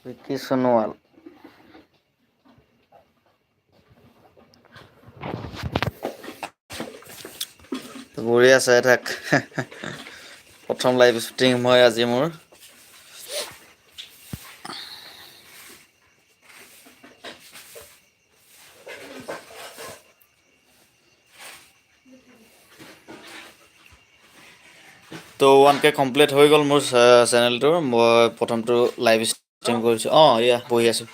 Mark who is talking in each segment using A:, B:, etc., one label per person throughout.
A: विक्की सोनोवाल বঢ়িয়া চাই থাক প্ৰথম লাইভ ষ্ট্ৰীম হয় আজি মোৰ তো 1K কমপ্লিট হৈ গ'ল মোৰ চেনেলটোৰ মই প্ৰথমটো লাইভ ষ্ট্ৰীম কৰিছোঁ এয়া বহি আছোঁ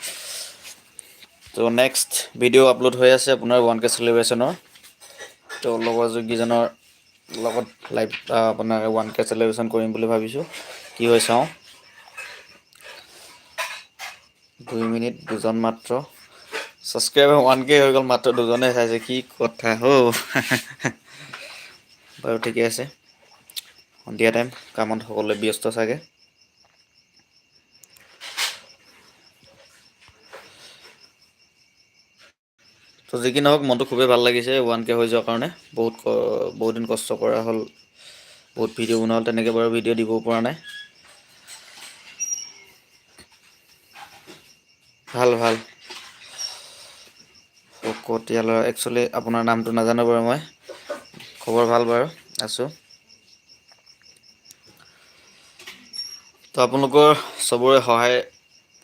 A: তো নেক্সট ভিডিঅ' আপলোড হৈ আছে আপোনাৰ 1K চেলিব্ৰেশ্যনৰ তো লগৰ যোগীজনৰ লগত লাইভ আপোনাৰ 1K চেলিব্ৰেশ্যন কৰিম বুলি ভাবিছোঁ কি হয় চাওঁ 2 মিনিট দুজন মাত্ৰ ছাবস্ক্ৰাইবাৰ 1K হৈ গ'ল মাত্ৰ দুজনে চাইছে কি কথা বাৰু ঠিকে আছে সন্ধিয়া টাইম কামত সকলোৱে ব্যস্ত চাগে তো যি কি নহওক মনটো খুবেই ভাল লাগিছে 1K হৈ যোৱাৰ কাৰণে বহুত দিন কষ্ট কৰা হ'ল বহুত ভিডিঅ' বনোৱা হ'ল তেনেকৈ বাৰু ভিডিঅ' দিব পৰা নাই ভাল কটীয়া ল'ৰা একচুৱেলি আপোনাৰ নামটো নাজানো বাৰু মই খবৰ ভাল বাৰু আছোঁ তো আপোনালোকৰ চবৰে সহায়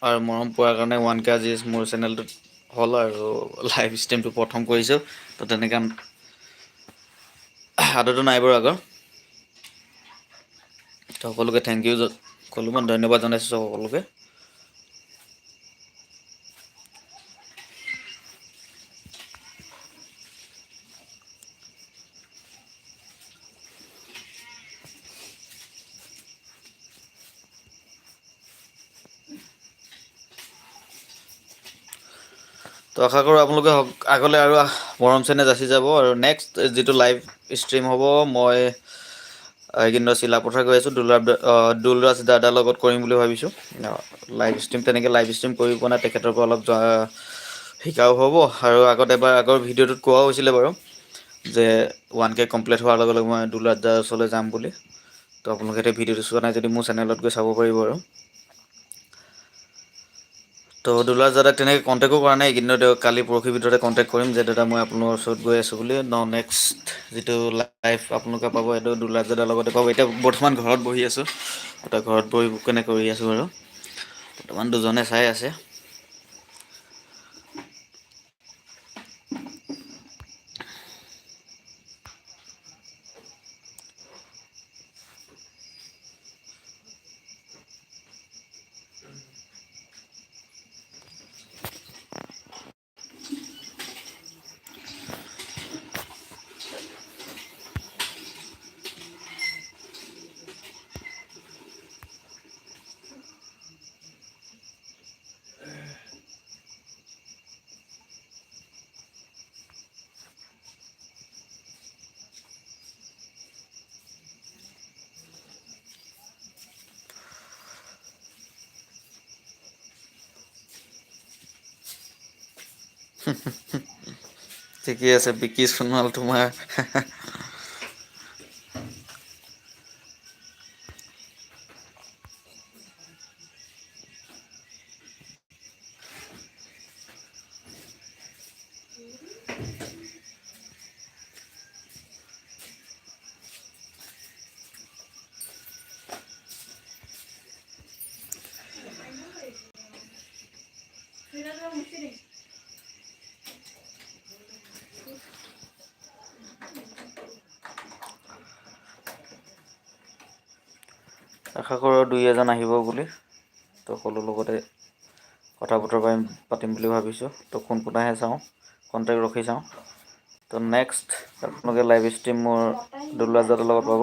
A: আৰু মৰম পোৱাৰ কাৰণে 1K আজি মোৰ চেনেলটোত হ'ল আৰু লাইভ ষ্ট্ৰীমটো প্ৰথম কৰিছোঁ তো তেনেকৈ আদৰটো নাই বাৰু আগৰ তো সকলোকে থেংক ইউ ক'লোঁ মই ধন্যবাদ জনাইছোঁ সকলোকে তো আশা কৰোঁ আপোনালোকে আগলৈ আৰু মৰম চেনেহ যাচি যাব আৰু নেক্সট যিটো লাইভ ষ্ট্ৰীম হ'ব মই এইকেইদিনত চিলাপথাৰ গৈ আছোঁ দুলৰাজ দাদাৰ লগত কৰিম বুলি ভাবিছোঁ লাইভ ষ্ট্ৰীম তেনেকৈ লাইভ ষ্ট্ৰীম কৰি পোৱা নাই তেখেতৰ পৰা অলপ শিকাও হ'ব আৰু আগৰ ভিডিঅ'টোত কোৱাও হৈছিলে বাৰু যে 1K কমপ্লিট হোৱাৰ লগে লগে মই দুলৰাজ দাৰ ওচৰলৈ যাম বুলি তো আপোনালোকে এতিয়া ভিডিঅ'টো চোৱা নাই যদি মোৰ চেনেলত গৈ চাব পাৰিব আৰু তো দুলৰাজ দাদাক তেনেকৈ কণ্টেক্টো কৰা নাই এইকেইদিনত কালি পৰহিৰ ভিতৰতে কণ্টেক্ট কৰিম যে দাদা মই আপোনাৰ ওচৰত গৈ আছোঁ বুলি নেক্সট যিটো লাইভ আপোনালোকে পাব এইটো দুলৰাজ দাদাৰ লগতে পাব এতিয়া বৰ্তমান ঘৰত বহি আছোঁ এতিয়া ঘৰত বহি কেনে কৰি আছোঁ বাৰু বৰ্তমান দুজনে চাই আছে ঠিকে আছে বিকি সোণোৱাল তোমাৰ আশা কৰোঁ দুই এজন আহিব বুলি তো সকলো লগতে কথা বতৰা পাতিম বুলি ভাবিছোঁ তো কোন আহে চাওঁ কণ্টেক্ট ৰখি চাওঁ তো নেক্সট আপোনালোকে লাইভ ষ্ট্ৰীম মোৰ দুলৰাজ দাদাৰ লগত পাব